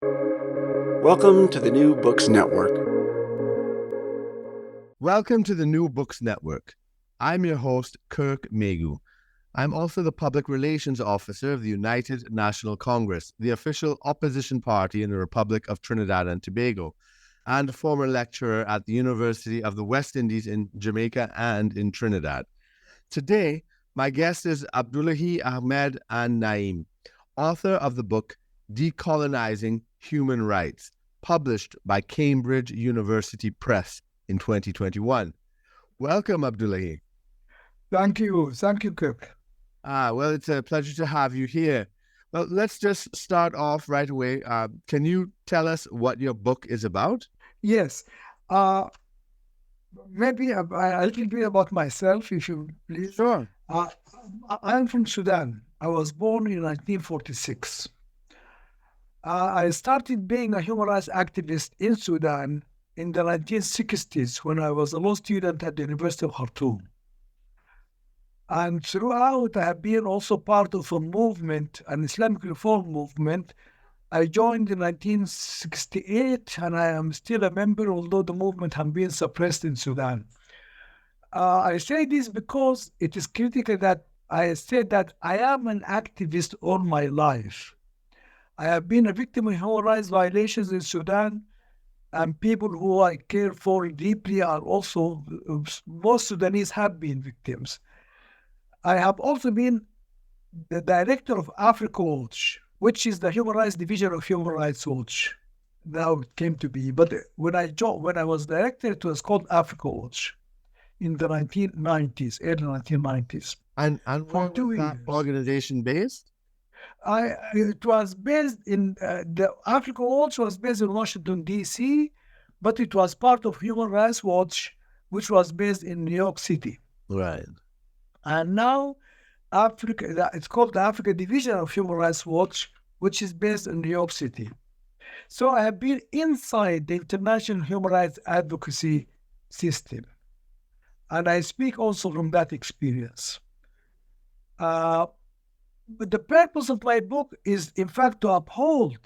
Welcome to the New Books Network. Welcome to the New Books Network. I'm your host, Kirk Megu. I'm also the Public Relations Officer of the United National Congress, the official opposition party in the Republic of Trinidad and Tobago, and a former lecturer at the University of the West Indies in Jamaica and in Trinidad. Today, my guest is Abdullahi Ahmed An-Naim, author of the book Decolonizing Human Rights, published by Cambridge University Press in 2021. Welcome, Abdullahi. Thank you. Thank you, Kirk. Well, it's a pleasure to have you here. Well, let's just start off right away. Can you tell us what your book is about? Yes. Maybe a little bit about myself, if you please. Sure. I'm from Sudan. I was born in 1946. I started being a human rights activist in Sudan in the 1960s when I was a law student at the University of Khartoum. And throughout, I have been also part of a movement, an Islamic reform movement. I joined in 1968, and I am still a member, although the movement has been suppressed in Sudan. I say this because it is critical that I say that I am an activist all my life. I have been a victim of human rights violations in Sudan, and people who I care for deeply are also, most Sudanese have been victims. I have also been the director of Africa Watch, which is the human rights division of Human Rights Watch. Now it came to be, but when I was director, it was called Africa Watch in the 1990s, early 1990s. And where was that organization based? It was based in, the Africa Watch was based in Washington, D.C., but it was part of Human Rights Watch, which was based in New York City. Right. And now it's called the Africa Division of Human Rights Watch, which is based in New York City. So I have been inside the international human rights advocacy system. And I speak also from that experience. But the purpose of my book is, in fact, to uphold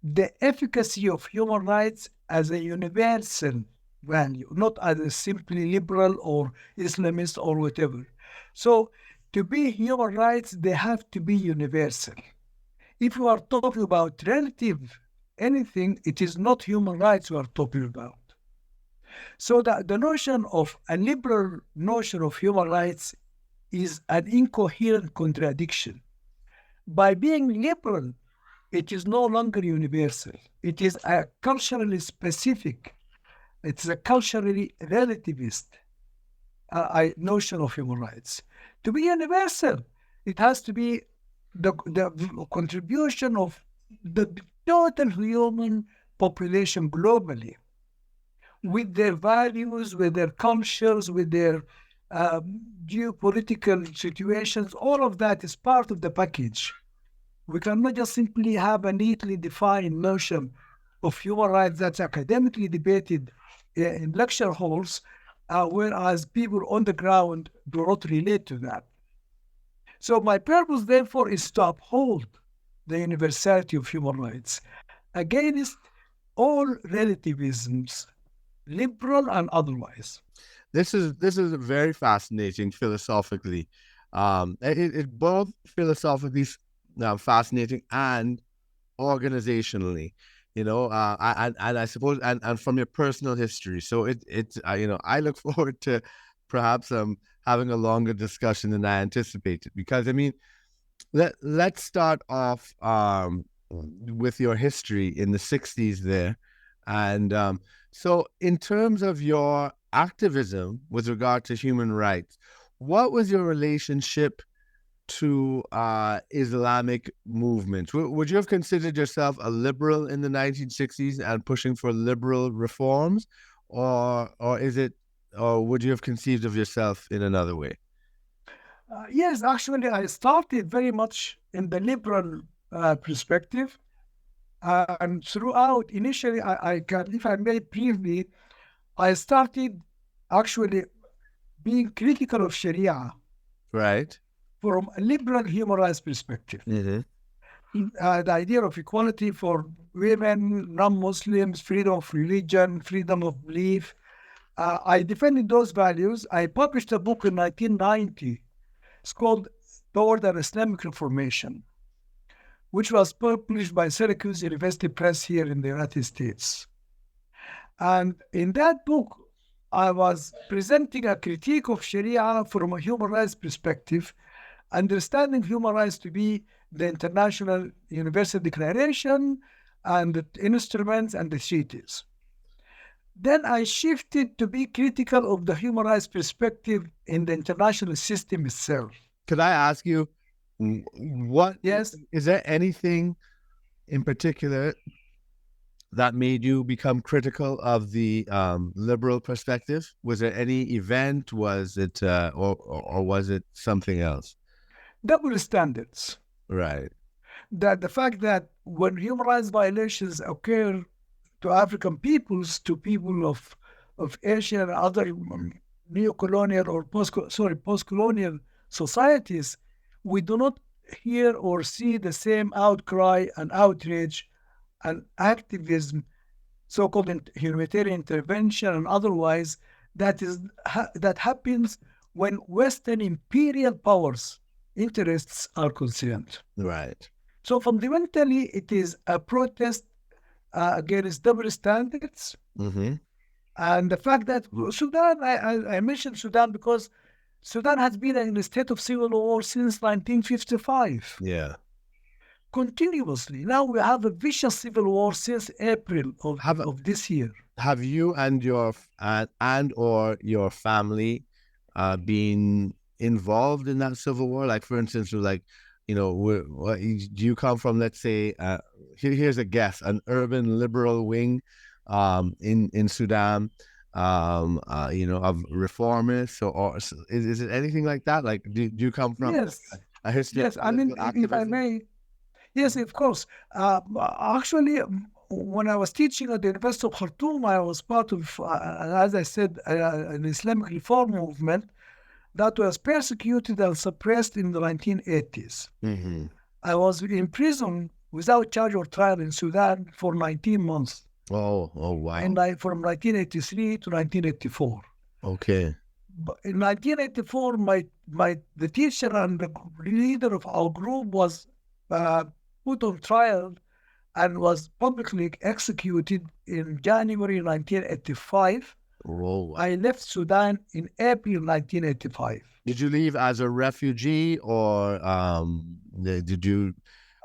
the efficacy of human rights as a universal value, not as a simply liberal or Islamist or whatever. So to be human rights, they have to be universal. If you are talking about relative anything, it is not human rights we are talking about. So the notion of a liberal notion of human rights is an incoherent contradiction. By being liberal, it is no longer universal. It is a culturally specific, it's a culturally relativist notion of human rights. To be universal, it has to be the contribution of the total human population globally, with their values, with their cultures, with their geopolitical situations. All of that is part of the package. We cannot just simply have a neatly defined notion of human rights that's academically debated in lecture halls, whereas people on the ground do not relate to that. So my purpose, therefore, is to uphold the universality of human rights against all relativisms, liberal and otherwise. This is very fascinating philosophically. It both philosophically fascinating and organizationally. And I suppose, and from your personal history. So I look forward to perhaps having a longer discussion than I anticipated, because let's start off with your history in the 60s there. And so in terms of your activism with regard to human rights, what was your relationship to Islamic movements? Would you have considered yourself a liberal in the 1960s and pushing for liberal reforms, or would you have conceived of yourself in another way? Yes, actually, I started very much in the liberal perspective, and throughout, initially, if I may briefly, I started actually being critical of Sharia, right, from a liberal human rights perspective. Mm-hmm. the idea of equality for women, non-Muslims, freedom of religion, freedom of belief. I defended those values. I published a book in 1990. It's called Toward an Islamic Reformation, which was published by Syracuse University Press here in the United States. And in that book, I was presenting a critique of Sharia from a human rights perspective, understanding human rights to be the International Universal Declaration and the instruments and the treaties. Then I shifted to be critical of the human rights perspective in the international system itself. Could I ask you, what? Yes. Is there anything in particular that made you become critical of the liberal perspective? Was there any event? Was it or was it something else? Double standards. Right. That the fact that when human rights violations occur to African peoples, to people of Asia and other neo-colonial or post-colonial societies, we do not hear or see the same outcry and outrage and activism, so-called humanitarian intervention and otherwise, that happens when Western imperial powers interests are concerned. Right. So fundamentally, it is a protest against double standards. Mm-hmm. And the fact that Sudan, I mentioned Sudan because Sudan has been in a state of civil war since 1955. Yeah. Continuously. Now we have a vicious civil war since April of this year. Have you and your or your family been involved in that civil war? Like, for instance, like, do you come from, let's say, here's a guess, an urban liberal wing in Sudan, of reformists, or is it anything like that? Like, do you come from a history? Yes, of I mean, activism? if I may. Yes, of course. Actually, when I was teaching at the University of Khartoum, I was part of, as I said, an Islamic reform movement that was persecuted and suppressed in the 1980s. Mm-hmm. I was in prison without charge or trial in Sudan for 19 months. Oh, wow. And from 1983 to 1984. Okay. But in 1984, the teacher and the leader of our group was put on trial and was publicly executed in January 1985. Oh. I left Sudan in April 1985. Did you leave as a refugee, or did you?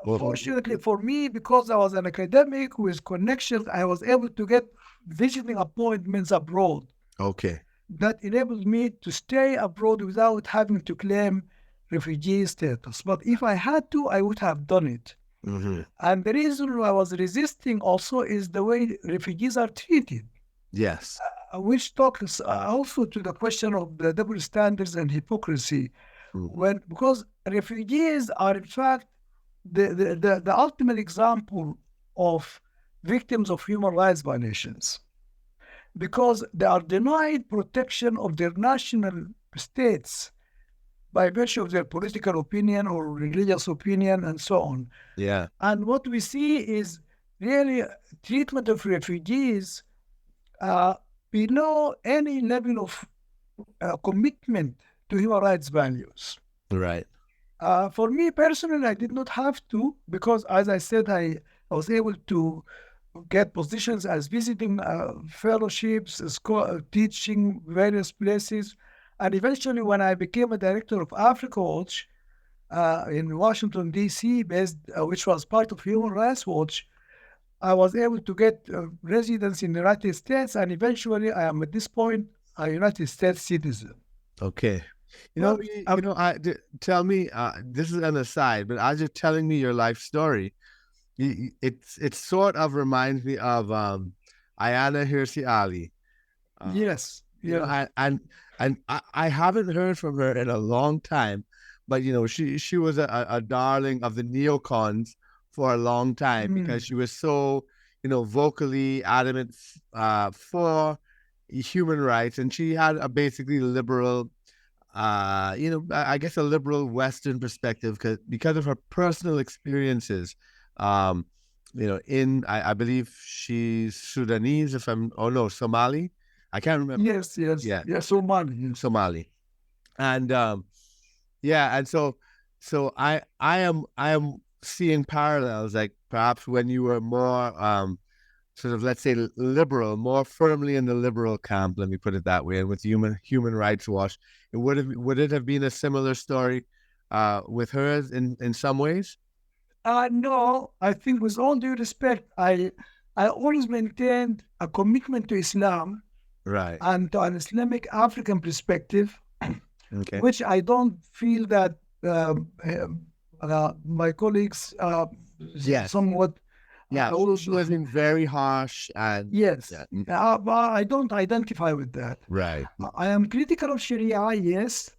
Fortunately for me, because I was an academic with connections, I was able to get visiting appointments abroad. Okay. That enabled me to stay abroad without having to claim refugee status. But if I had to, I would have done it. Mm-hmm. And the reason I was resisting also is the way refugees are treated. Yes. Which talks also to the question of the double standards and hypocrisy. Mm-hmm. Because refugees are in fact the ultimate example of victims of human rights violations, because they are denied protection of their national states by virtue of their political opinion or religious opinion and so on. Yeah. And what we see is really treatment of refugees below any level of commitment to human rights values. Right. For me personally, I did not have to, because as I said, I was able to get positions as visiting fellowships, teaching various places. And eventually, when I became a director of Africa Watch in Washington, D.C., which was part of Human Rights Watch, I was able to get residence in the United States, and eventually I am at this point a United States citizen. Okay. Tell me, this is an aside, but as you're telling me your life story, it sort of reminds me of Ayana Hirsi Ali. Yes. Yeah. And I haven't heard from her in a long time, but she was a darling of the neocons for a long time, because she was so vocally adamant for human rights, and she had a basically liberal I guess a liberal Western perspective because of her personal experiences. Um, I believe she's Sudanese, Somali. I can't remember. Yes, yes, Yeah, yes. Somali, yes. Somali. And yeah, and so I am seeing parallels, like perhaps when you were more sort of, let's say, liberal, more firmly in the liberal camp, let me put it that way, and with Human Rights Watch, would it have been a similar story with hers in some ways? No, I think with all due respect, I always maintained a commitment to Islam Right. and to an Islamic African perspective, Okay. which I don't feel that my colleagues Yes. somewhat Yeah. will. She was being very harsh and Yes, yeah. I don't identify with that. Right. I am critical of Sharia, yes,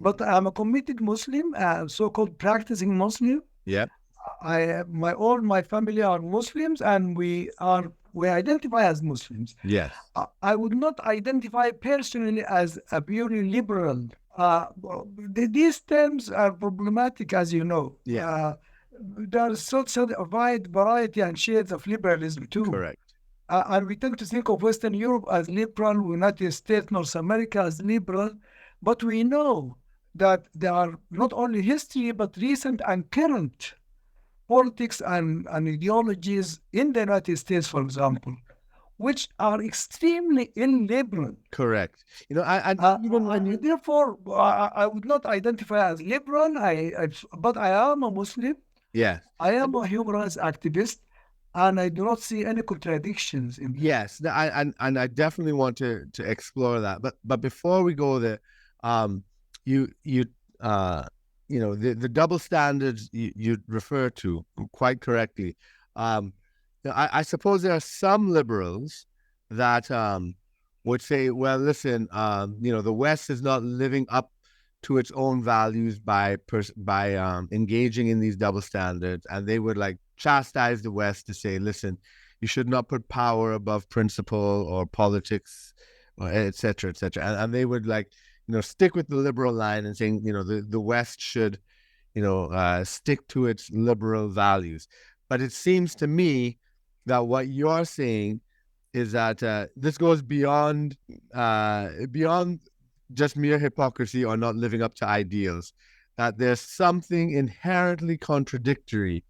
but I'm a committed Muslim, so-called practicing Muslim. Yep. All my family are Muslims, and we identify as Muslims. Yes. I would not identify personally as a purely liberal. These terms are problematic, as you know. Yeah. There is such a wide variety and shades of liberalism too. Correct. And we tend to think of Western Europe as liberal, United States, North America as liberal, but we know that there are not only history, but recent and current politics and ideologies in the United States, for example, which are extremely illiberal. Correct. Therefore, I would not identify as liberal, but I am a Muslim. Yes. I am a human rights activist, and I do not see any contradictions in that. Yes, I definitely want to explore that. But before we go there, you the double standards you refer to quite correctly. I suppose there are some liberals that would say, well, listen, the West is not living up to its own values by engaging in these double standards, and they would like chastise the West to say, listen, you should not put power above principle or politics, or et cetera, et cetera. And they would like, stick with the liberal line and saying, the West should, stick to its liberal values. But it seems to me that what you're saying is that this goes beyond just mere hypocrisy or not living up to ideals, that there's something inherently contradictory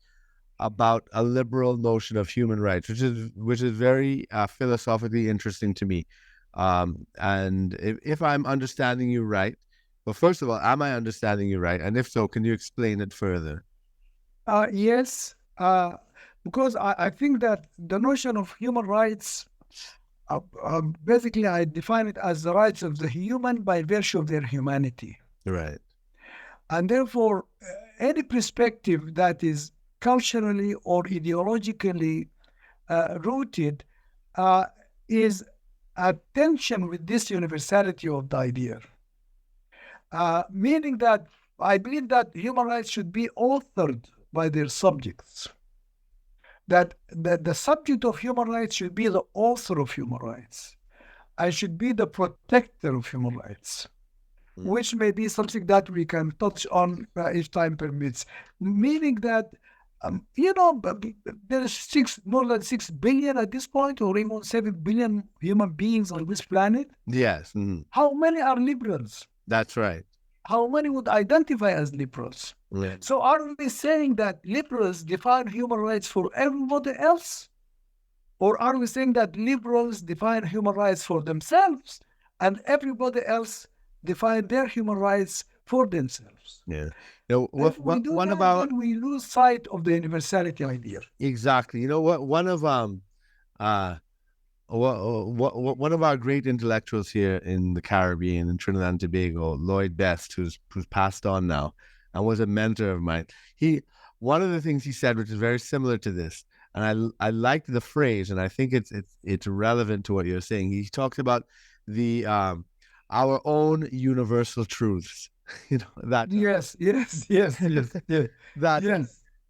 about a liberal notion of human rights, which is very philosophically interesting to me. And if I'm understanding you right, well, first of all, am I understanding you right? And if so, can you explain it further? Yes, because I think that the notion of human rights, basically, I define it as the rights of the human by virtue of their humanity. Right. And therefore, any perspective that is culturally or ideologically rooted is at tension with this universality of the idea. Meaning that I believe that human rights should be authored by their subjects. That the subject of human rights should be the author of human rights and should be the protector of human rights, which may be something that we can touch on if time permits. Meaning that, there is more than 6 billion at this point, or even 7 billion human beings on this planet. Yes. How many are liberals? That's right. How many would identify as liberals? Yeah. So are we saying that liberals define human rights for everybody else? Or are we saying that liberals define human rights for themselves and everybody else define their human rights for themselves? Yeah. One about we lose sight of the universality idea. Exactly. You know what? One of our great intellectuals here in the Caribbean, in Trinidad and Tobago, Lloyd Best, who's passed on now, and was a mentor of mine. One of the things he said, which is very similar to this, and I liked the phrase, and I think it's relevant to what you're saying. He talks about the our own universal truths. That yes. that yes.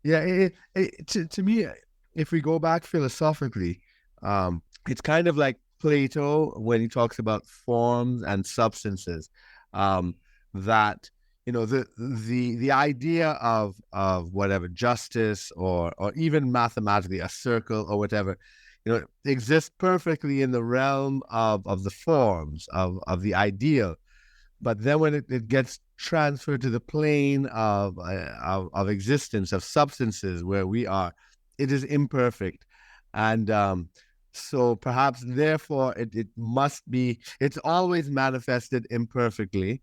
Yeah. To me, if we go back philosophically, it's kind of like Plato when he talks about forms and substances. that the idea of whatever justice or even mathematically a circle or whatever, exists perfectly in the realm of the forms of the ideal. But then when it gets transferred to the plane of existence, of substances where we are, it is imperfect. And so perhaps therefore it must be, it's always manifested imperfectly,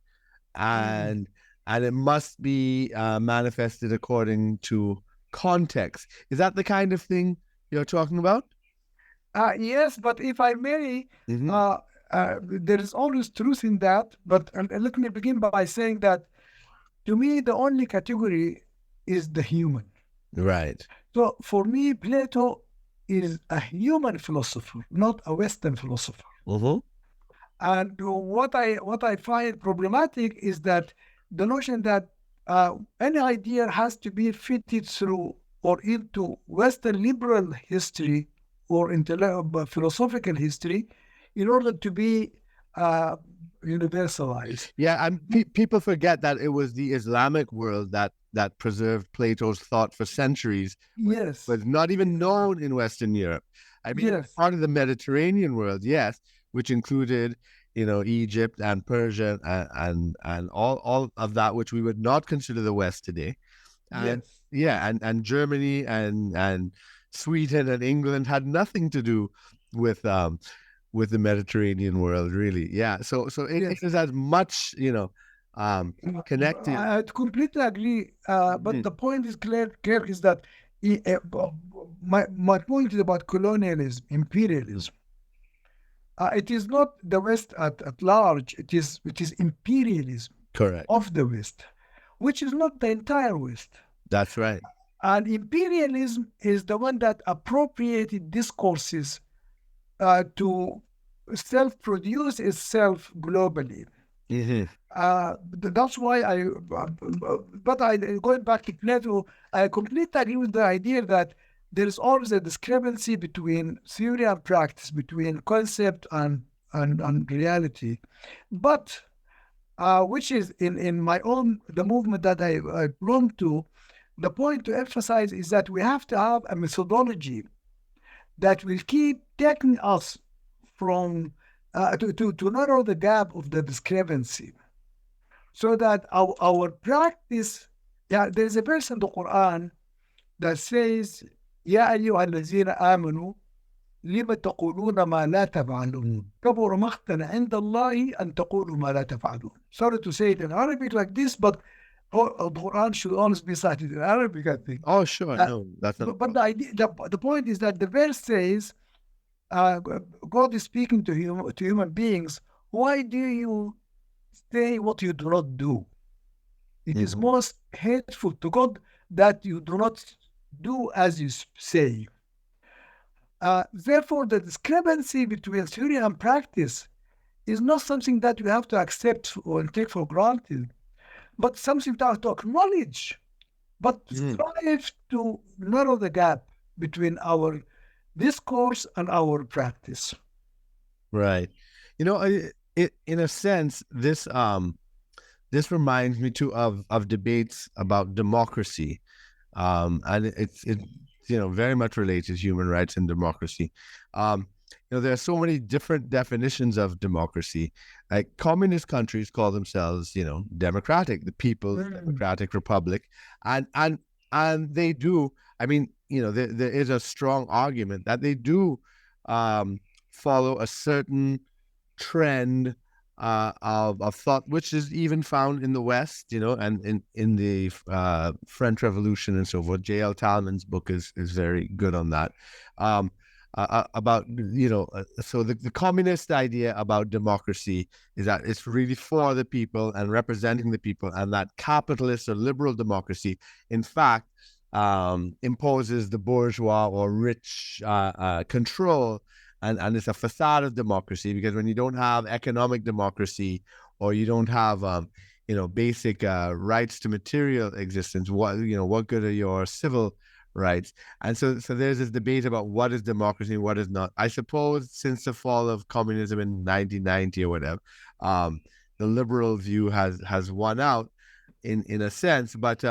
and it must be manifested according to context. Is that the kind of thing you're talking about? Yes, but if I may, Mm-hmm. there is always truth in that. But let me begin by saying that to me, the only category is the human. Right. So for me, Plato is a human philosopher, not a Western philosopher. Mm-hmm. And what I find problematic is that the notion that any idea has to be fitted through or into Western liberal history or philosophical history in order to be universalized. Yeah, and people forget that it was the Islamic world that preserved Plato's thought for centuries. Yes. But not even known in Western Europe. I mean, Yes. part of the Mediterranean world, yes, which included, Egypt and Persia and all of that, which we would not consider the West today. And Yes. yeah, and Germany and Sweden and England had nothing to do with the Mediterranean world, really. Yeah. So it Yes. is as much, connected. I completely agree. But the point is clear is that my point is about colonialism, imperialism. It is not the West at large. It is imperialism Correct. of the West, which is not the entire West. That's right. And imperialism is the one that appropriated discourses to self-produce itself globally. Mm-hmm. That's why going back to Plato, I completely agree with the idea that there is always a discrepancy between theory and practice, between concept and reality. But which is in my own, the movement that I belong to, the point to emphasize is that we have to have a methodology that will keep taking us from to narrow the gap of the discrepancy, so that our practice. Yeah, there's a verse in the Quran that says, "Ya ayyuha allazina amanu, lima taquluna ma la taf'alun. Kabura maqtan 'inda Allahi an taqulu ma la taf'alun." Sorry to say it in Arabic like this, but the Quran should always be cited in Arabic, I think. Oh, sure. No, that's not. But the idea, the point is that the verse says, God is speaking to human beings. Why do you say what you do not do? It is most hateful to God that you do not do as you say. Therefore, the discrepancy between theory and practice is not something that we have to accept or take for granted, but something to acknowledge, but strive to narrow the gap between our discourse and our practice. Right. In a sense, this reminds me too of debates about democracy, and it's very much related to human rights and democracy. There are so many different definitions of democracy. Like communist countries call themselves, democratic, the People's Democratic Republic, and they do. I mean, there is a strong argument that they do follow a certain trend of thought, which is even found in the West, and in the French Revolution and so forth. J.L. Talman's book is very good on that. About so the communist idea about democracy is that it's really for the people and representing the people, and that capitalist or liberal democracy, in fact, imposes the bourgeois or rich control, and it's a facade of democracy, because when you don't have economic democracy, or you don't have basic rights to material existence, what good are your civil rights? And so there's this debate about what is democracy and what is not. I suppose since the fall of communism in 1990 or whatever, the liberal view has won out in a sense. But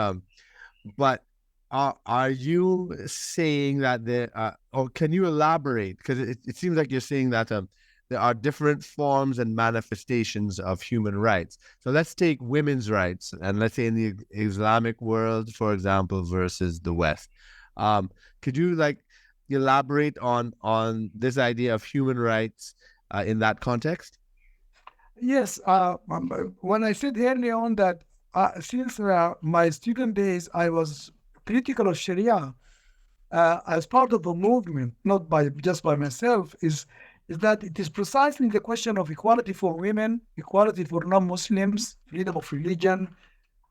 are you saying that or can you elaborate? Because it seems like you're saying that there are different forms and manifestations of human rights. So let's take women's rights, and let's say in the Islamic world, for example, versus the West. Could you elaborate on this idea of human rights in that context? Yes, when I said earlier on that since my student days, I was critical of Sharia as part of a movement, not just by myself, is that it is precisely the question of equality for women, equality for non-Muslims, freedom of religion,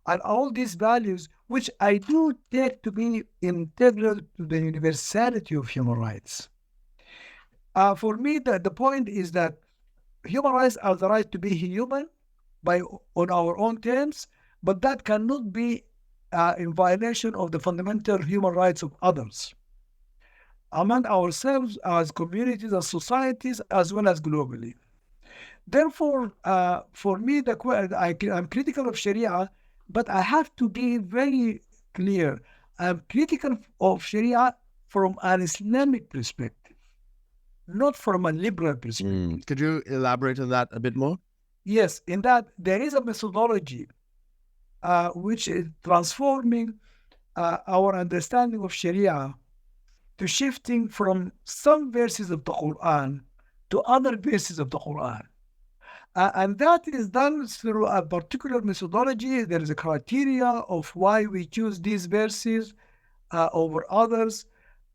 and all these values, which I do take to be integral to the universality of human rights. For me, the point is that human rights are the right to be human on our own terms, but that cannot be in violation of the fundamental human rights of others, among ourselves as communities, as societies, as well as globally. Therefore, for me, I'm critical of Sharia, but I have to be very clear. I'm critical of Sharia from an Islamic perspective, not from a liberal perspective. Could you elaborate on that a bit more? Yes, in that there is a methodology which is transforming our understanding of Sharia to shifting from some verses of the Quran to other verses of the Quran. And that is done through a particular methodology. There is a criteria of why we choose these verses over others,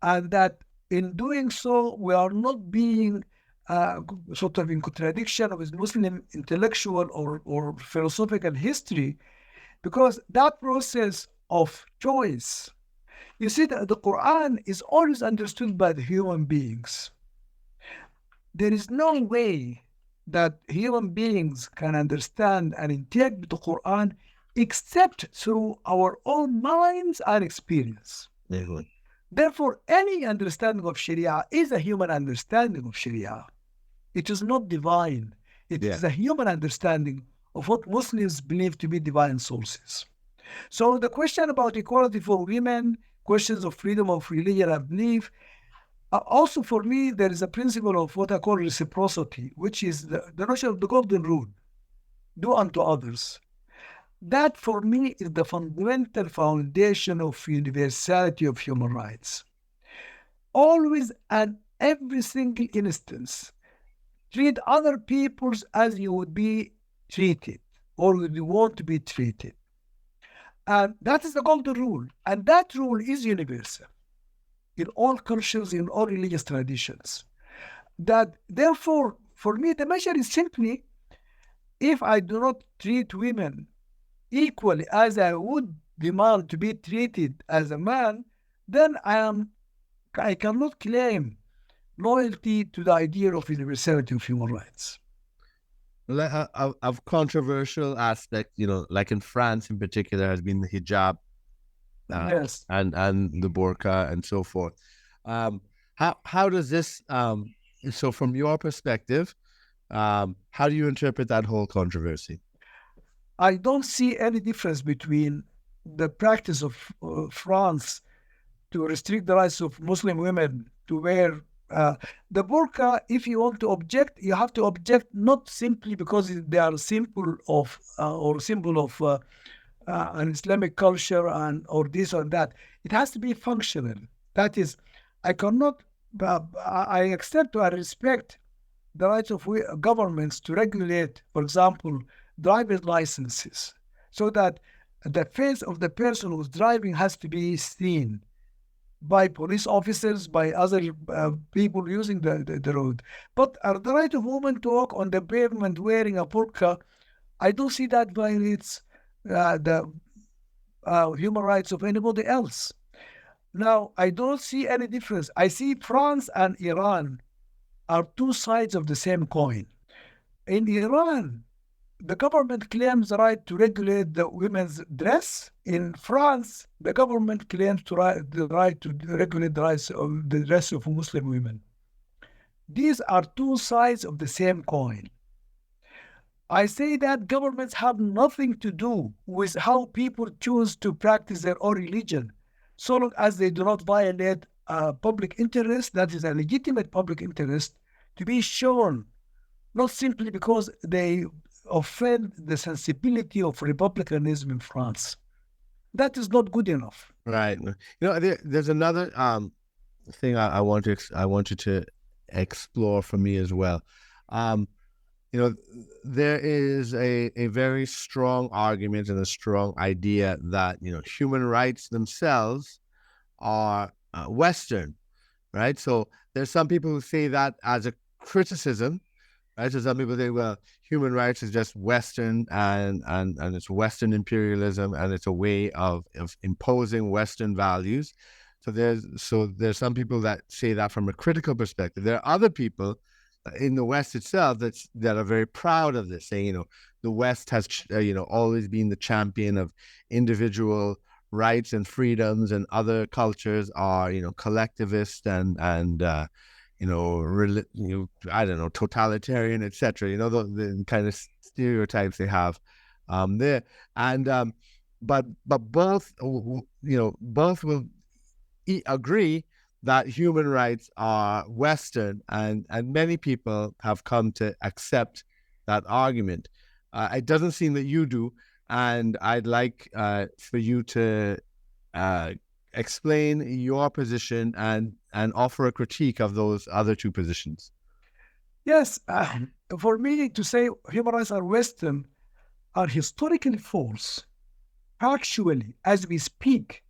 and that in doing so, we are not being sort of in contradiction with Muslim intellectual or philosophical history, because that process of choice, you see, that the Quran is always understood by the human beings. There is no way that human beings can understand and interpret the Quran except through our own minds and experience. Therefore, any understanding of Sharia is a human understanding of Sharia. It is not divine. It is a human understanding of what Muslims believe to be divine sources. So the question about equality for women, questions of freedom of religion and belief, also for me, there is a principle of what I call reciprocity, which is the notion of the golden rule, do unto others. That for me is the fundamental foundation of universality of human rights. Always and every single instance, treat other people as you would be treated or you want to be treated. And that is the golden rule. And that rule is universal in all cultures, in all religious traditions. That therefore, for me, the measure is simply, if I do not treat women equally as I would demand to be treated as a man, then I cannot claim loyalty to the idea of universality of human rights. Of controversial aspect, like in France in particular, has been the hijab, yes, and the burqa and so forth. How does this? So, from your perspective, how do you interpret that whole controversy? I don't see any difference between the practice of France to restrict the rights of Muslim women to wear the burqa. If you want to object, you have to object not simply because they are symbol of an Islamic culture or this or that. It has to be functional. That is, I cannot. I accept or respect the rights of governments to regulate, for example, driver's licenses, so that the face of the person who's driving has to be seen by police officers, by other people using the road. But the right of women to walk on the pavement wearing a burqa, I don't see that violates the human rights of anybody else. Now, I don't see any difference. I see France and Iran are two sides of the same coin. In Iran, the government claims the right to regulate the women's dress. In France, the government claims the right to regulate the dress of Muslim women. These are two sides of the same coin. I say that governments have nothing to do with how people choose to practice their own religion, so long as they do not violate public interest, that is a legitimate public interest, to be shown, not simply because they offend the sensibility of republicanism in France. That is not good enough. Right. There's another thing I want you to explore for me as well. Um, there is a very strong argument and a strong idea that human rights themselves are Western, right? So there's some people who say that as a criticism, right? So some people say, well, human rights is just Western and it's Western imperialism and it's a way of imposing Western values. So there's some people that say that from a critical perspective. There are other people in the West itself that are very proud of this, saying, the West has always been the champion of individual rights and freedoms, and other cultures are collectivist and I don't know, totalitarian, etc. The kind of stereotypes they have there, and but both both will agree that human rights are Western, and many people have come to accept that argument. It doesn't seem that you do, and I'd like for you to explain your position and offer a critique of those other two positions. Yes, for me to say human rights are Western are historically false. Actually, as we speak,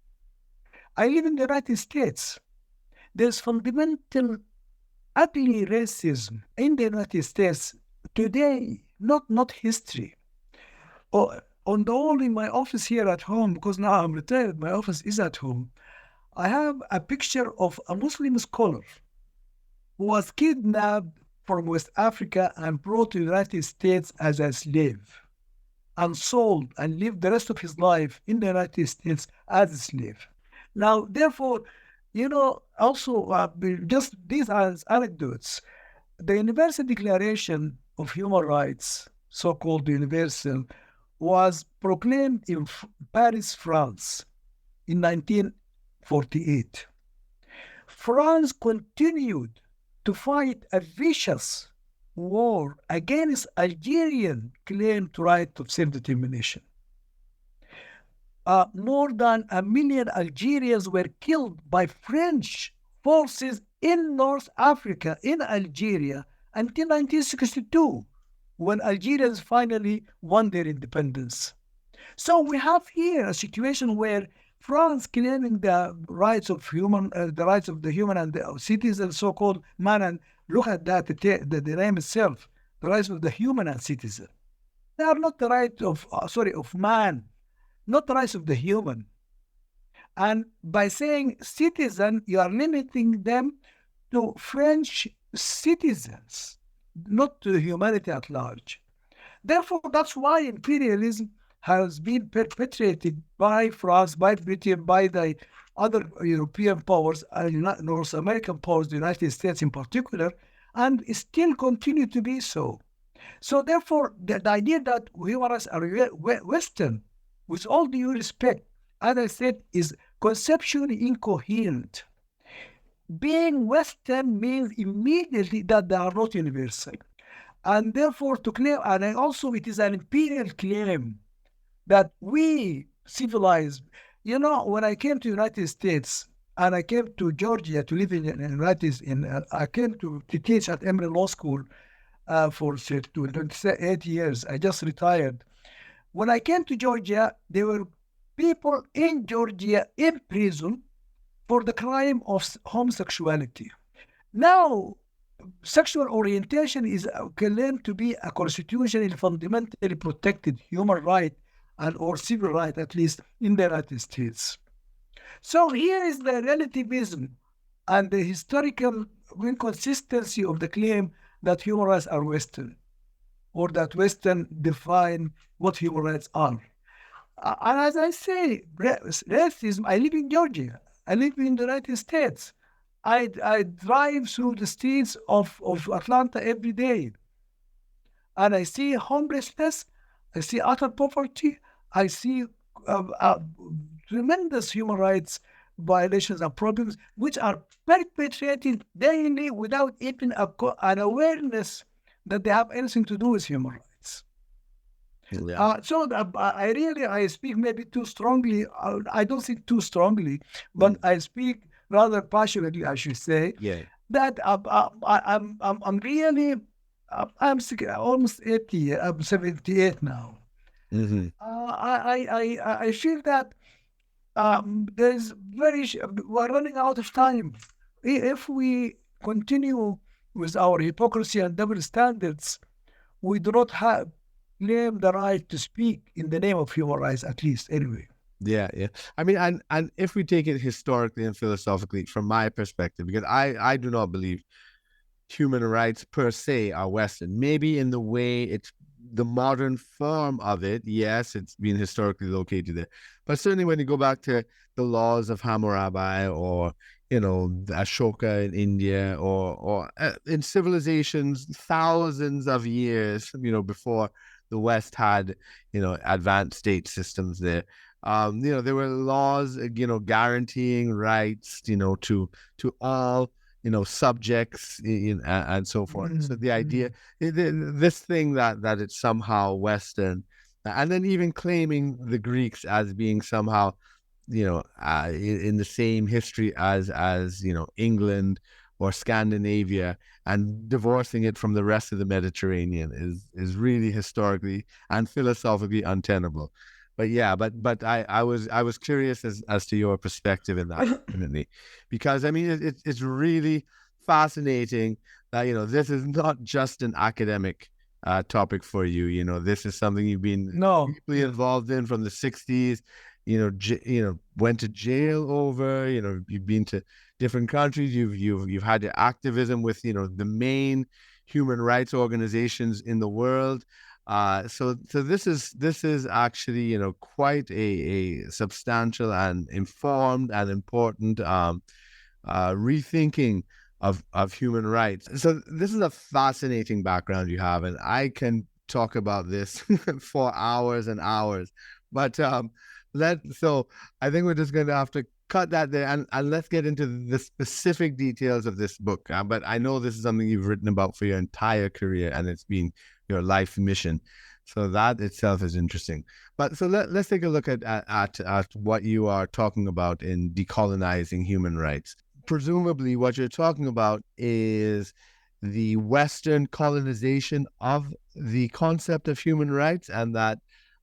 I live in the United States. There's fundamental ugly racism in the United States today, not history. In my office here at home, because now I'm retired, my office is at home. I have a picture of a Muslim scholar who was kidnapped from West Africa and brought to the United States as a slave and sold and lived the rest of his life in the United States as a slave. Now, therefore, also just these as anecdotes, the Universal Declaration of Human Rights, so-called Universal, was proclaimed in Paris, France in 1948. France continued to fight a vicious war against Algerian claim to right of self-determination. More than 1 million Algerians were killed by French forces in North Africa, in Algeria, until 1962, when Algerians finally won their independence. So we have here a situation where France claiming the rights of the human and the citizen, so-called man, and look at that, the name itself, the rights of the human and citizen. They are not the right of man, not the rights of the human. And by saying citizen, you are limiting them to French citizens, not to humanity at large. Therefore, that's why imperialism has been perpetrated by France, by Britain, by the other European powers, North American powers, the United States in particular, and still continue to be so. So therefore, the idea that human rights are Western, with all due respect, as I said, is conceptually incoherent. Being Western means immediately that they are not universal. And therefore to claim, and also it is an imperial claim that we civilized, when I came to the United States and I came to Georgia to live I came to teach at Emory Law School for 28 years. I just retired. When I came to Georgia, there were people in Georgia in prison for the crime of homosexuality. Now, sexual orientation is claimed to be a constitutionally fundamentally protected human right or civil right, at least in the United States. So here is the relativism and the historical inconsistency of the claim that human rights are Western, or that Western define what human rights are. And as I say, racism, I live in Georgia. I live in the United States. I drive through the streets of Atlanta every day. and I see homelessness, I see utter poverty, I see uh, uh, tremendous human rights violations and problems which are perpetrated daily without even an awareness that they have anything to do with human rights. Yeah. I speak maybe too strongly. I don't think too strongly, but I speak rather passionately, I should say, Yeah. that I'm really, almost 80, I'm 78 now. Mm-hmm. I feel that there's we're running out of time. If we continue with our hypocrisy and double standards, we do not have claim the right to speak in the name of human rights, at least anyway. Yeah, yeah. I mean, and if we take it historically and philosophically, from my perspective, because I do not believe human rights per se are Western. Maybe in the way it's the modern form of it, yes, it's been historically located there. But certainly when you go back to the laws of Hammurabi or, Ashoka in India or in civilizations thousands of years, before the West had, advanced state systems there. There were laws, guaranteeing rights, to all subjects and so forth. So the idea, this thing that it's somehow Western, and then even claiming the Greeks as being somehow, in the same history as England or Scandinavia, and divorcing it from the rest of the Mediterranean is really historically and philosophically untenable. But yeah, but I was curious as to your perspective in that, definitely, because I mean it's really fascinating that this is not just an academic topic for you. This is something you've been No, deeply involved in from the '60s. Went to jail over. You've been to different countries. You've had your activism with the main human rights organizations in the world. So this is actually quite a substantial and informed and important rethinking of human rights. So this is a fascinating background you have, and I can talk about this for hours and hours. But so I think we're just going to have to cut that there, and let's get into the specific details of this book. But I know this is something you've written about for your entire career, and it's been your life mission. So that itself is interesting. But so let's take a look at what you are talking about in Decolonizing Human Rights. Presumably what you're talking about is the Western colonization of the concept of human rights, and that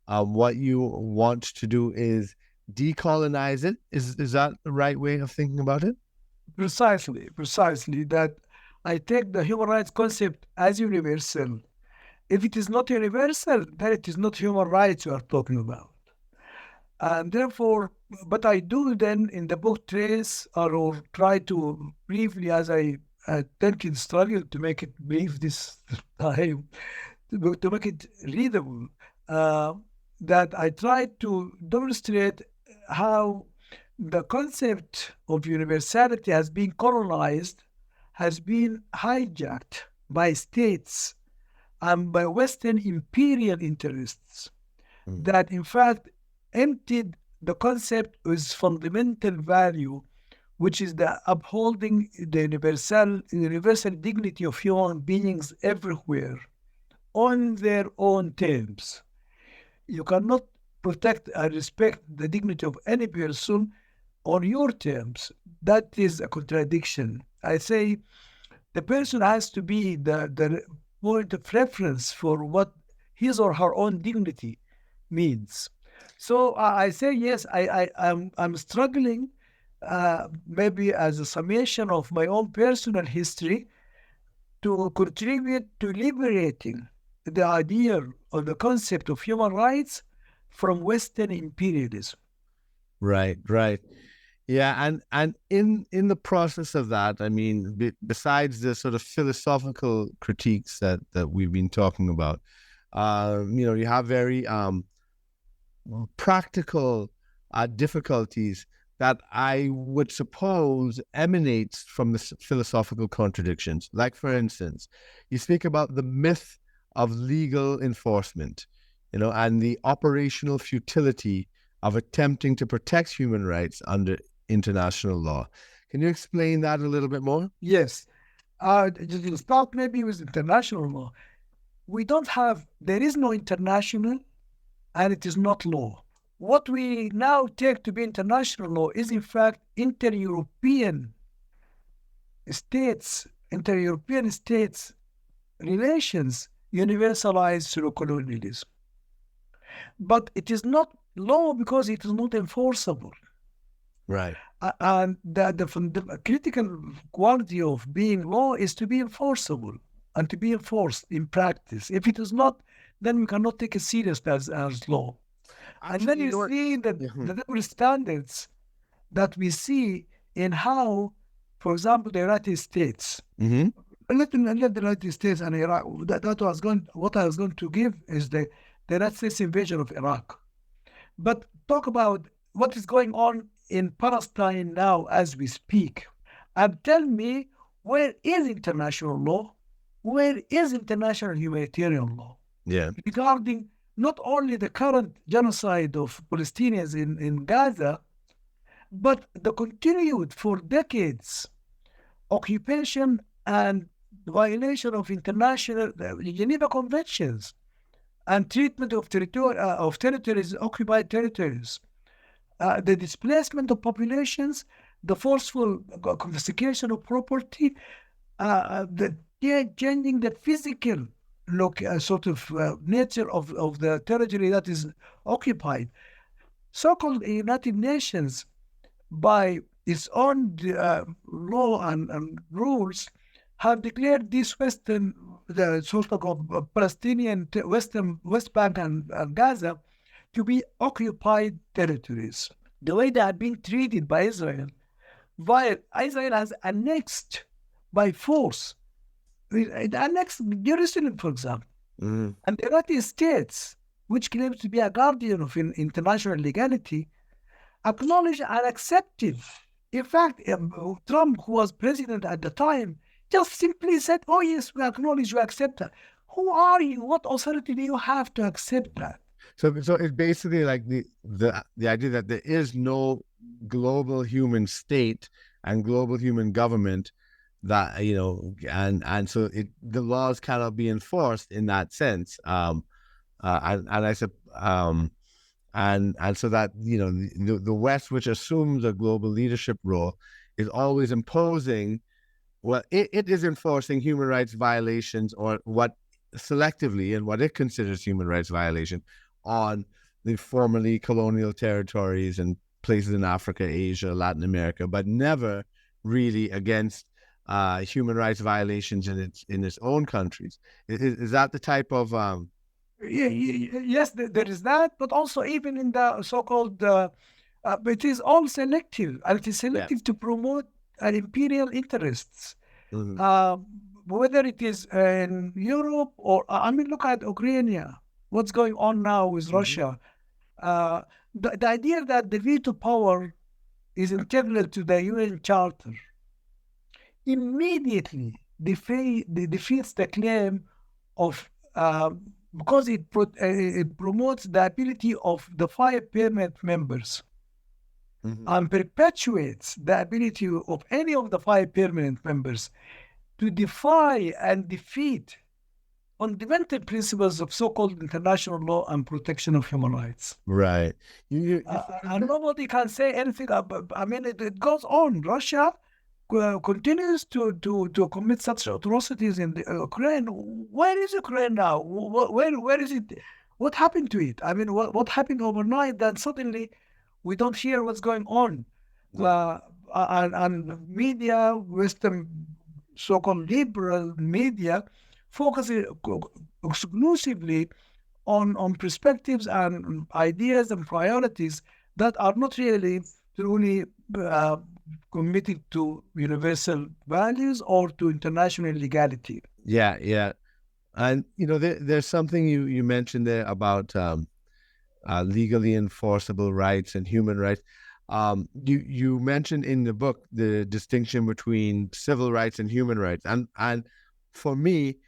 what you want to do is decolonize it. Is that the right way of thinking about it? precisely, that I take the human rights concept as universal. If it is not universal, then it is not human rights we are talking about. And therefore, but I do then in the book trace or try to briefly, as I attempted struggle to make it brief this time, to make it readable, that I try to demonstrate how the concept of universality has been colonized, has been hijacked by states and by Western imperial interests that in fact emptied the concept of its fundamental value, which is the upholding the universal dignity of human beings everywhere on their own terms. You cannot protect and respect the dignity of any person on your terms. That is a contradiction. I say the person has to be the point of reference for what his or her own dignity means. So I say yes, I'm struggling, maybe as a summation of my own personal history, to contribute to liberating the idea or the concept of human rights from Western imperialism. Right, right. Yeah, and in the process of that, I mean, besides the sort of philosophical critiques that we've been talking about, you have very practical difficulties that I would suppose emanates from the philosophical contradictions. Like, for instance, you speak about the myth of legal enforcement, and the operational futility of attempting to protect human rights under international law. Can you explain that a little bit more? Yes. Just to start maybe with international law. There is no international, and it is not law. What we now take to be international law is in fact inter-European states relations universalized through colonialism. But it is not law because it is not enforceable. Right. And the critical quality of being law is to be enforceable and to be enforced in practice. If it is not, then we cannot take it serious as law. And then you see the double standards that we see in how, for example, the United States. Mm-hmm. Let the United States and Iraq. What I was going to give is the United States invasion of Iraq. But talk about what is going on in Palestine now as we speak. And tell me, where is international law? Where is international humanitarian law? Yeah. Regarding not only the current genocide of Palestinians in Gaza, but the continued for decades occupation and violation of international Geneva Conventions and treatment of territories, occupied territories, the displacement of populations, the forceful confiscation of property, the changing the physical nature of the territory that is occupied. So-called United Nations, by its own law and rules, have declared this the so-called Palestinian West Bank and Gaza to be occupied territories. The way they are being treated by Israel, while Israel has annexed by force, it annexed Jerusalem, for example. Mm-hmm. And the United States, which claims to be a guardian of international legality, acknowledged and accepted. In fact, Trump, who was president at the time, just simply said, "Oh yes, we acknowledge, we accept that." Who are you? What authority do you have to accept that? So it's basically like the idea that there is no global human state and global human government that and so the laws cannot be enforced in that sense. And I said and so that the West, which assumes a global leadership role, is always imposing. Well, it is enforcing human rights violations, or what selectively, and what it considers human rights violation, on the formerly colonial territories and places in Africa, Asia, Latin America, but never really against human rights violations in its own countries. Is that the type of Yes, there is that, but also even in the so-called it is all selective, and it is selective to promote imperial interests. Mm-hmm. Whether it is in Europe or look at Ukraine. What's going on now with Russia? The idea that the veto power is integral to the UN Charter immediately defeats the claim of because it promotes the ability of the 5 permanent members. Mm-hmm. And perpetuates the ability of any of the 5 permanent members to defy and defeat fundamental principles of so-called international law and protection of human rights. Right. And nobody can say anything about, it goes on. Russia continues to commit such atrocities in the Ukraine. Where is Ukraine now? Where is it? What happened to it? What happened overnight that suddenly we don't hear what's going on? And media, Western so-called liberal media, focuses exclusively on perspectives and ideas and priorities that are not really truly committed to universal values or to international legality. Yeah. And there's something you mentioned there about legally enforceable rights and human rights. You mentioned in the book the distinction between civil rights and human rights, and for me,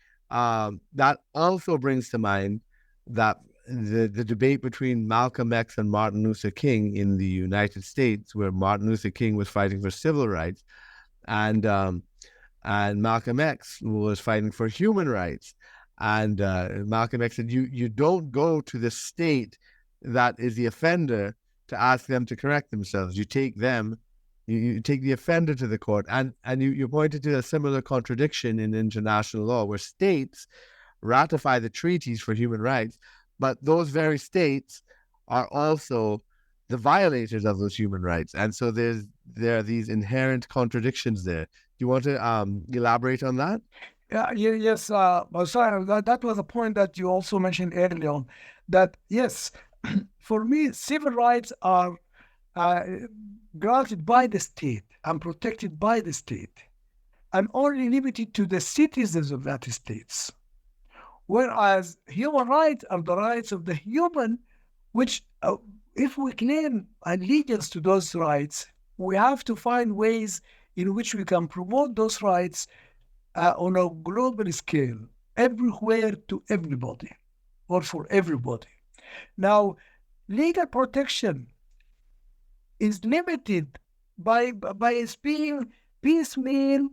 that also brings to mind that the debate between Malcolm X and Martin Luther King in the United States, where Martin Luther King was fighting for civil rights, and Malcolm X was fighting for human rights. And Malcolm X said, you don't go to the state that is the offender to ask them to correct themselves. You take them, you take the offender to the court. And you pointed to a similar contradiction in international law, where states ratify the treaties for human rights, but those very states are also the violators of those human rights. And so there are these inherent contradictions there. Do you want to elaborate on that? Yes, sorry, that was a point that you also mentioned earlier on, that yes, for me, civil rights are granted by the state and protected by the state and only limited to the citizens of that states. Whereas human rights are the rights of the human, which if we claim allegiance to those rights, we have to find ways in which we can promote those rights on a global scale, everywhere to everybody, or for everybody. Now, legal protection is limited by its being piecemeal,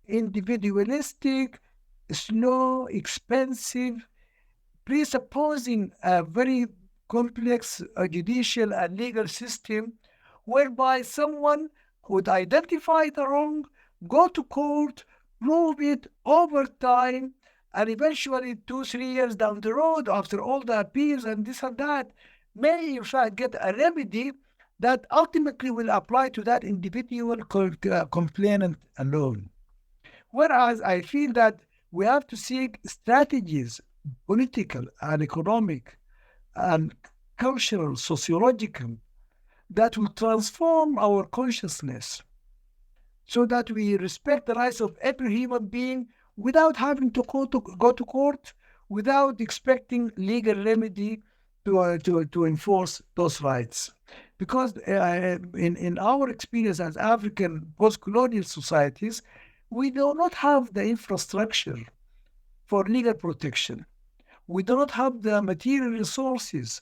individualistic, slow, expensive, presupposing a very complex judicial and legal system whereby someone would identify the wrong, go to court, prove it over time, and eventually 2-3 years down the road, after all the appeals and this and that, may in fact get a remedy that ultimately will apply to that individual complainant alone. Whereas I feel that we have to seek strategies, political and economic and cultural, sociological, that will transform our consciousness so that we respect the rights of every human being without having to go to court, without expecting legal remedy to enforce those rights. Because in our experience as African post-colonial societies, we do not have the infrastructure for legal protection. We do not have the material resources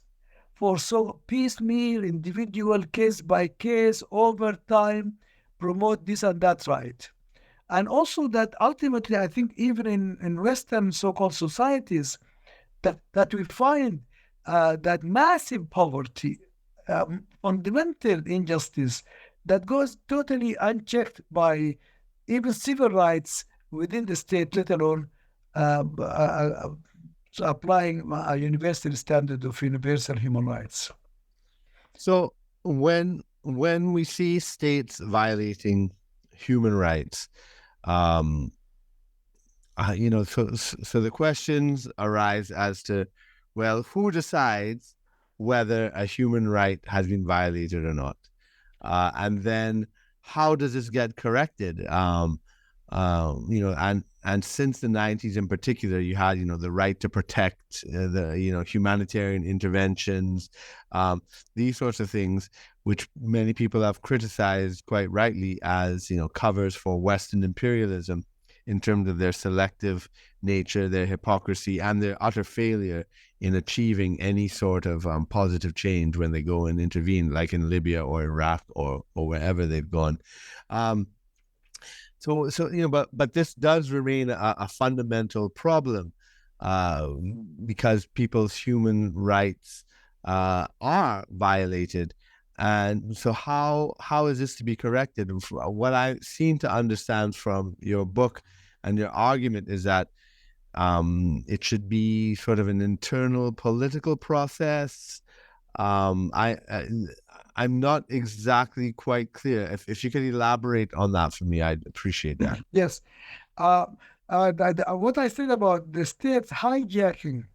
for so piecemeal, individual, case by case, over time, promote this and that right. And also that ultimately, I think even in Western so-called societies, that we find that massive poverty, fundamental injustice that goes totally unchecked by even civil rights within the state, let alone applying a universal standard of universal human rights. So when we see states violating human rights, so the questions arise as to, well, who decides whether a human right has been violated or not, and then how does this get corrected? And since the 90s in particular, you had, the right to protect, the humanitarian interventions, these sorts of things, which many people have criticized quite rightly as, covers for Western imperialism in terms of their selective nature, their hypocrisy, and their utter failure in achieving any sort of positive change when they go and intervene, like in Libya or Iraq or wherever they've gone. But this does remain a fundamental problem because people's human rights are violated. And so how is this to be corrected? And what I seem to understand from your book and your argument is that it should be sort of an internal political process. I'm not exactly quite clear. If you could elaborate on that for me, I'd appreciate that. Yes. What I said about the states hijacking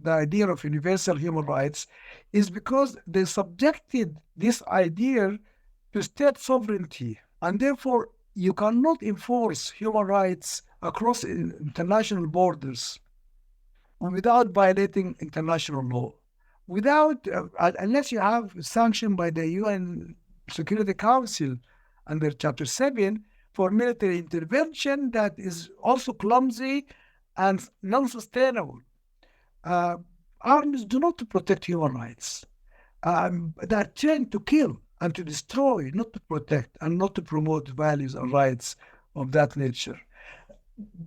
the idea of universal human rights is because they subjected this idea to state sovereignty, and therefore you cannot enforce human rights across international borders without violating international law. Without, unless you have sanctioned by the UN Security Council under Chapter 7 for military intervention that is also clumsy and non-sustainable. Uh, Armies do not protect human rights. They are trained to kill and to destroy, not to protect and not to promote values and rights of that nature.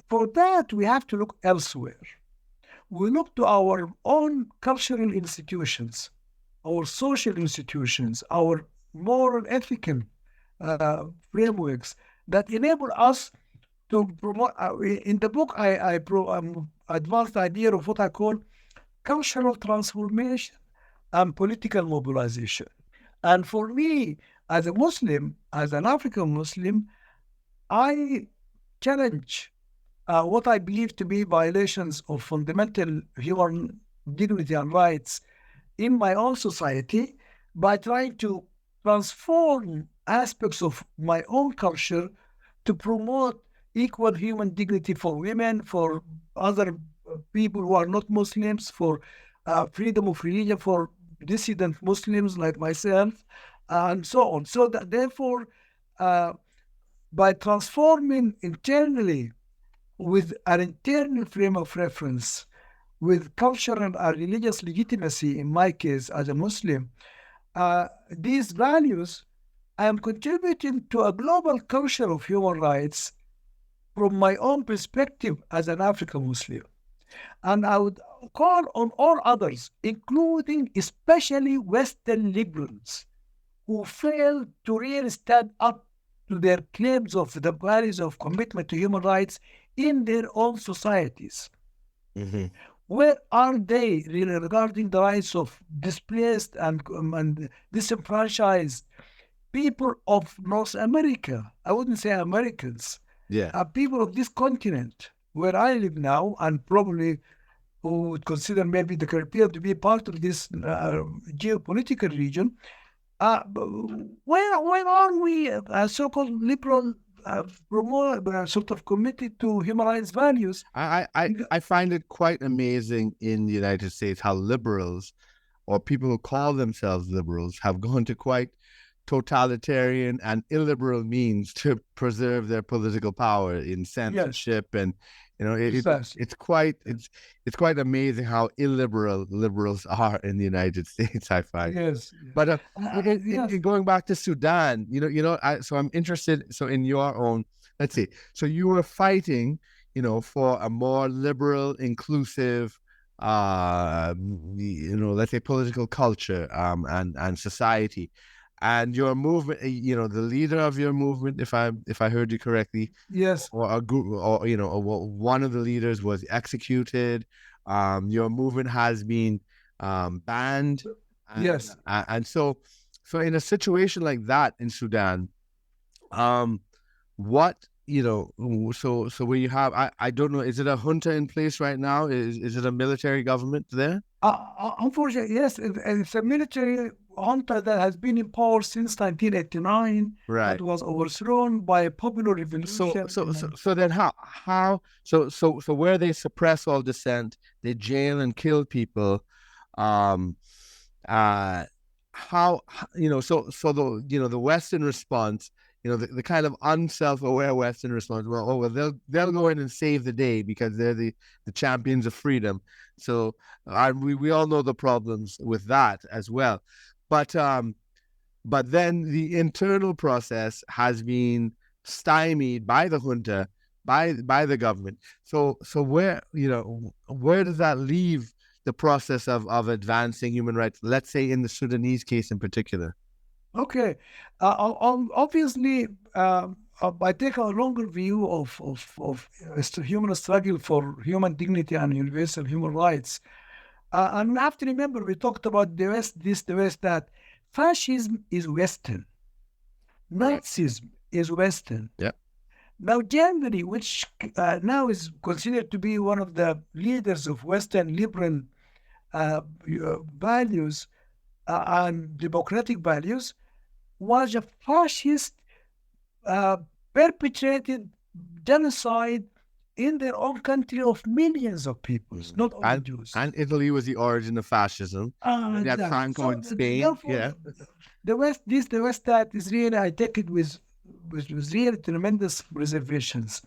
For that, we have to look elsewhere. We look to our own cultural institutions, our social institutions, our moral, ethical frameworks that enable us to promote. In the book, I advanced the idea of what I call cultural transformation and political mobilization. And for me, as a Muslim, as an African Muslim, I challenge what I believe to be violations of fundamental human dignity and rights in my own society by trying to transform aspects of my own culture to promote equal human dignity for women, for other people who are not Muslims, for freedom of religion for dissident Muslims like myself, and so on. So that therefore, uh, by transforming internally with an internal frame of reference, with cultural and religious legitimacy, in my case as a Muslim, these values, I am contributing to a global culture of human rights from my own perspective as an African Muslim. And I would call on all others, including especially Western liberals, who fail to really stand up to their claims of the values of commitment to human rights in their own societies. Mm-hmm. Where are they really regarding the rights of displaced and disenfranchised people of North America? I wouldn't say Americans. Yeah. People of this continent where I live now, and probably who would consider maybe the Caribbean to be part of this geopolitical region. Where are we, so-called liberal, sort of committed to human rights values? I find it quite amazing in the United States how liberals or people who call themselves liberals have gone to quite totalitarian and illiberal means to preserve their political power in censorship. And it's quite amazing how illiberal liberals are in the United States, I find. Yes. But going back to Sudan, so I'm interested. So in your own, let's see, so you were fighting, for a more liberal, inclusive, let's say political culture, and society. And your movement, the leader of your movement, if I heard you correctly, yes, or a group, or one of the leaders was executed. Your movement has been banned. Yes, and so in a situation like that in Sudan, what so where you have, I don't know, is it a junta in place right now? Is it a military government there? Unfortunately, yes, it's a military junta that has been in power since 1989. Right. It was overthrown by a popular revolution. So then how where they suppress all dissent, they jail and kill people. How the Western response, the kind of unself-aware Western response, well, they'll go in and save the day because they're the champions of freedom. So we all know the problems with that as well. But then the internal process has been stymied by the junta, by the government. So where does that leave the process of advancing human rights, let's say in the Sudanese case in particular? Okay. Obviously, I take a longer view of human struggle for human dignity and universal human rights. And we have to remember, we talked about the West, that fascism is Western. Nazism is Western. Yeah. Now, Germany, which now is considered to be one of the leaders of Western liberal values and democratic values, was a fascist, perpetrated genocide in their own country of millions of people, not only Jews. And Italy was the origin of fascism. That Franco in Spain. Yeah. The West that is really, I take it with really tremendous reservations.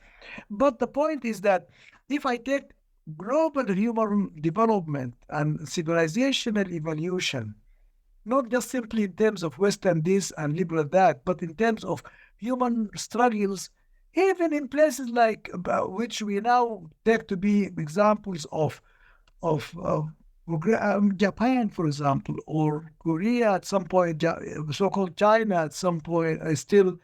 But the point is that if I take global human development and civilizational evolution, not just simply in terms of Western this and liberal that, but in terms of human struggles, even in places like which we now take to be examples of Japan, for example, or Korea at some point, so-called China at some point, still,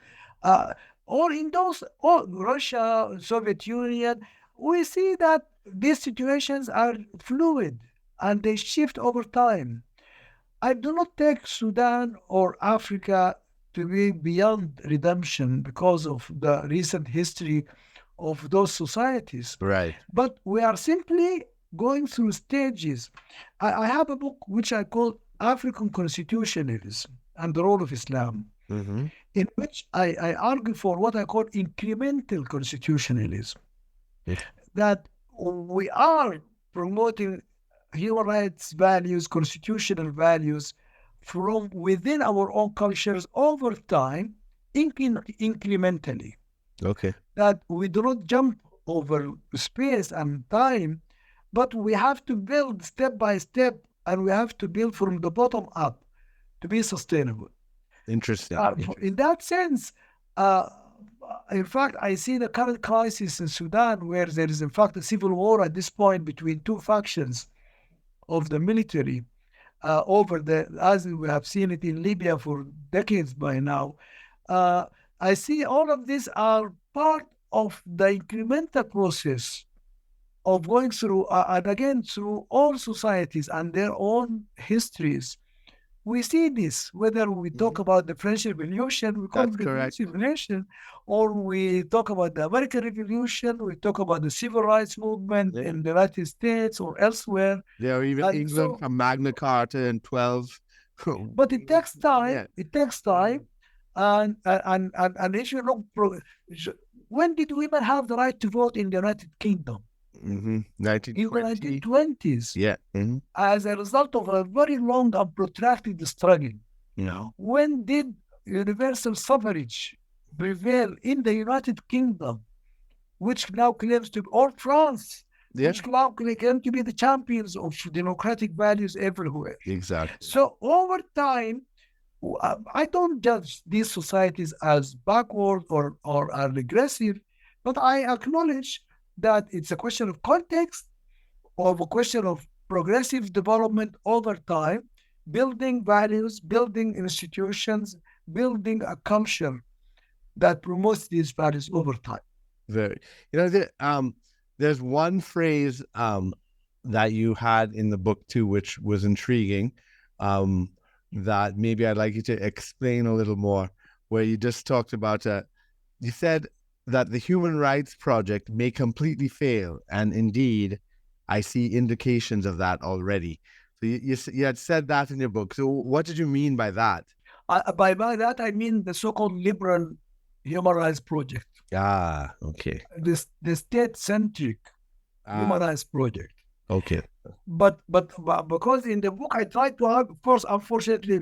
uh, or in those, or Russia, Soviet Union, we see that these situations are fluid and they shift over time. I do not take Sudan or Africa to be beyond redemption because of the recent history of those societies. Right. But we are simply going through stages. I have a book which I call African Constitutionalism and the Role of Islam, Mm-hmm. in which I argue for what I call incremental constitutionalism, Yeah. that we are promoting human rights values, constitutional values from within our own cultures over time, incrementally, Okay. that we do not jump over space and time, but we have to build step by step and we have to build from the bottom up to be sustainable. Interesting. In that sense, uh, in fact, I see the current crisis in Sudan, where there is, in fact, a civil war at this point between two factions of the military over the, as we have seen it in Libya for decades by now. Uh, I see all of these are part of the incremental process of going through, and again, through all societies and their own histories. We see this, whether we talk about the French Revolution, we call That's it the correct. French Revolution, or we talk about the American Revolution, we talk about the Civil Rights Movement Yeah. in the United States or elsewhere. There are even And England so, from Magna Carta and 12. but it takes time. Yeah. It takes time, and if you look, when did women have the right to vote in the United Kingdom? Mm-hmm. In the 1920. 1920s, Yeah. Mm-hmm. as a result of a very long and protracted struggle. Yeah. When did universal suffrage prevail in the United Kingdom, which now claims to, or France, Yeah. which now claim to be the champions of democratic values everywhere? Exactly. So over time, I don't judge these societies as backward or are regressive, but I acknowledge that it's a question of context, of a question of progressive development over time, building values, building institutions, building a culture that promotes these values over time. Very. There's one phrase that you had in the book too, which was intriguing. That maybe I'd like you to explain a little more, where you just talked about, you said that the Human Rights Project may completely fail. And indeed, I see indications of that already. So you had said that in your book. So what did you mean by that? By that, I mean the so-called liberal human rights project, Ah, okay. the state-centric human rights project. Okay. But because in the book I tried to argue, of course, unfortunately,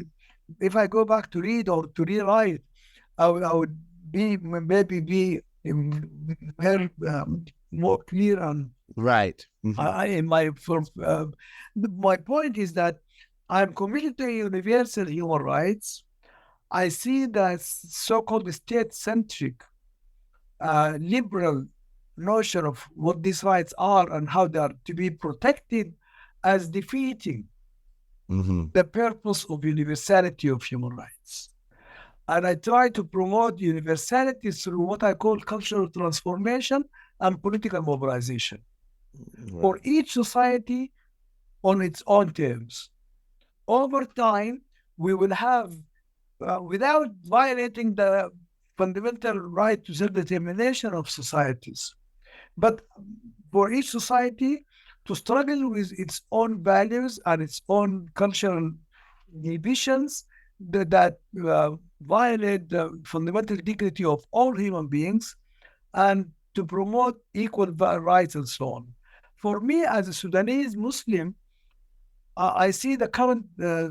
if I go back to read or to rewrite, I would be maybe be very more clear and Right. Mm-hmm. in my point is that I'm committed to universal human rights. I see that so-called state-centric liberal notion of what these rights are and how they are to be protected as defeating Mm-hmm. the purpose of universality of human rights. And I try to promote universality through what I call cultural transformation and political mobilization for each society on its own terms. Over time, we will have, without violating the fundamental right to self-determination of societies, but for each society to struggle with its own values and its own cultural inhibitions that violate the fundamental dignity of all human beings, and to promote equal rights and so on. For me, as a Sudanese Muslim, I see the current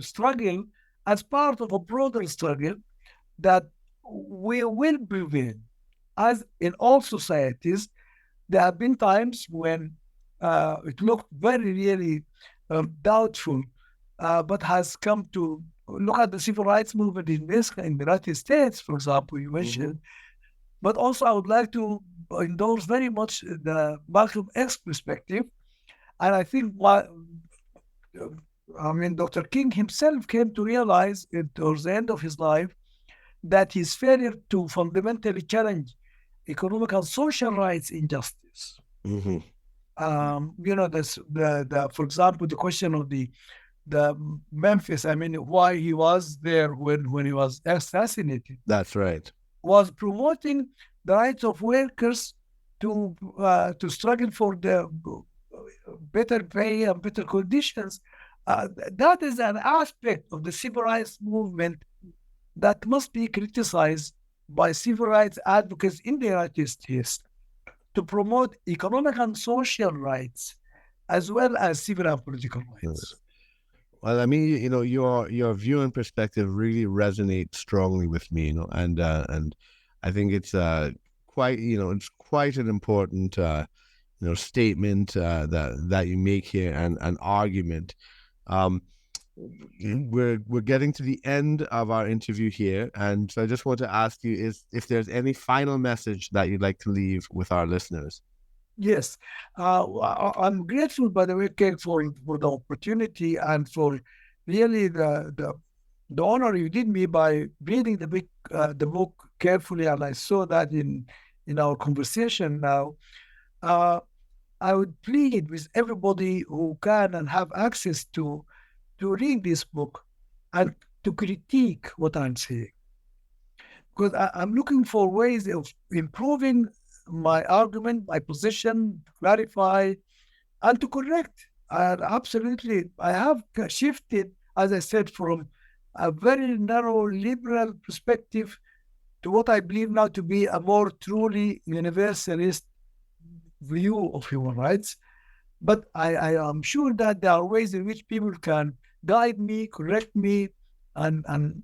struggle as part of a broader struggle that we will prevail, as in all societies, there have been times when it looked very, really doubtful, but has come to look at the civil rights movement in the United States, for example, you mentioned. But also, I would like to endorse very much the Malcolm X perspective. And I think Dr. King himself came to realize towards the end of his life that his failure to fundamentally challenge economic and social rights injustice. For example, the question of the Memphis, why he was there when he was assassinated. That's right. Was promoting the rights of workers to struggle for the better pay and better conditions. That is an aspect of the civil rights movement that must be criticized by civil rights advocates in the United States to promote economic and social rights as well as civil and political rights. Well, your view and perspective really resonates strongly with me, and I think it's it's quite an important statement that you make here, and an argument. We're getting to the end of our interview here, and so I just want to ask you if there's any final message that you'd like to leave with our listeners. Yes, I'm grateful, by the way, Kate, for the opportunity and for really the honor you did me by reading the book carefully, and I saw that in our conversation now. I would plead with everybody who can and have access to read this book and to critique what I'm saying, because I'm looking for ways of improving my argument, my position, to clarify and to correct. And absolutely, I have shifted, as I said, from a very narrow liberal perspective to what I believe now to be a more truly universalist view of human rights. But I am sure that there are ways in which people can guide me, correct me, and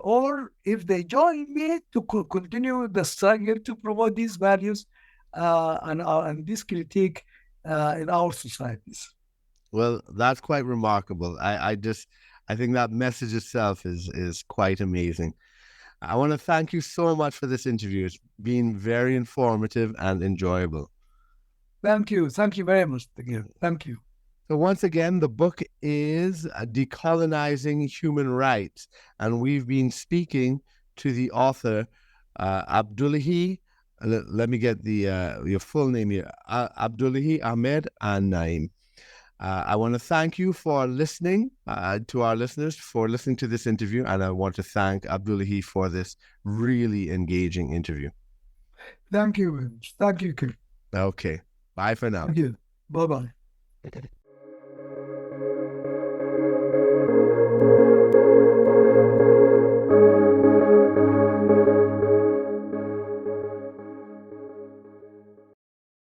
or if they join me to continue the struggle to promote these values and this critique in our societies. Well, that's quite remarkable. I think that message itself is quite amazing. I want to thank you so much for this interview. It's been very informative and enjoyable. Thank you. Thank you very much. Thank you. So once again, the book is Decolonizing Human Rights, and we've been speaking to the author, Abdullahi. Let me get your full name here, Abdullahi Ahmed An-Naim. I want to thank you for listening, to our listeners, for listening to this interview, and I want to thank Abdullahi for this really engaging interview. Thank you. Thank you. Okay. Bye for now. Thank you. Bye-bye.